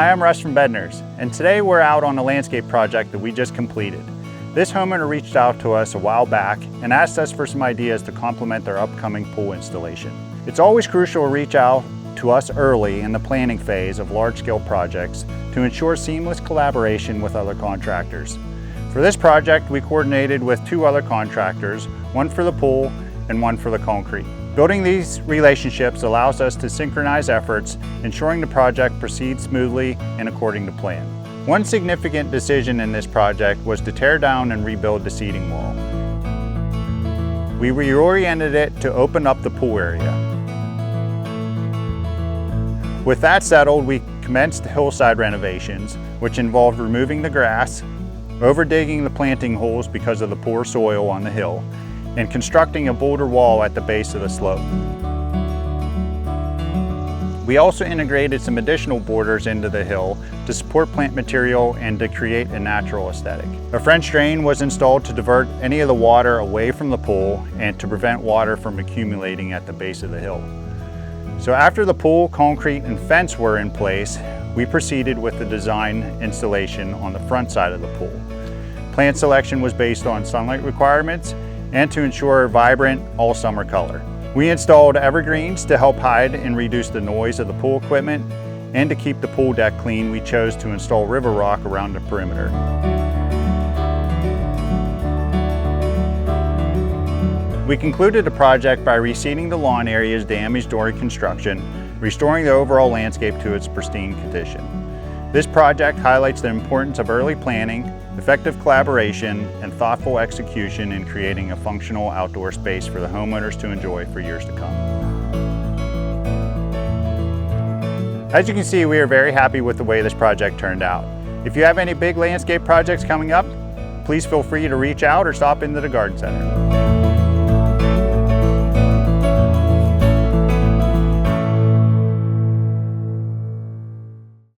Hi, I'm Russ from Bedners, and today we're out on a landscape project that we just completed. This homeowner reached out to us a while back and asked us for some ideas to complement their upcoming pool installation. It's always crucial to reach out to us early in the planning phase of large-scale projects to ensure seamless collaboration with other contractors. For this project, we coordinated with 2 other contractors, one for the pool and one for the concrete. Building these relationships allows us to synchronize efforts, ensuring the project proceeds smoothly and according to plan. One significant decision in this project was to tear down and rebuild the seating wall. We reoriented it to open up the pool area. With that settled, we commenced hillside renovations, which involved removing the grass, over-digging the planting holes because of the poor soil on the hill, and constructing a boulder wall at the base of the slope. We also integrated some additional borders into the hill to support plant material and to create a natural aesthetic. A French drain was installed to divert any of the water away from the pool and to prevent water from accumulating at the base of the hill. So after the pool, concrete, and fence were in place, we proceeded with the design installation on the front side of the pool. Plant selection was based on sunlight requirements and to ensure a vibrant all-summer color. We installed evergreens to help hide and reduce the noise of the pool equipment, and to keep the pool deck clean, we chose to install river rock around the perimeter. We concluded the project by reseeding the lawn areas damaged during construction, restoring the overall landscape to its pristine condition. This project highlights the importance of early planning, effective collaboration, and thoughtful execution in creating a functional outdoor space for the homeowners to enjoy for years to come. As you can see, we are very happy with the way this project turned out. If you have any big landscape projects coming up, please feel free to reach out or stop into the garden center.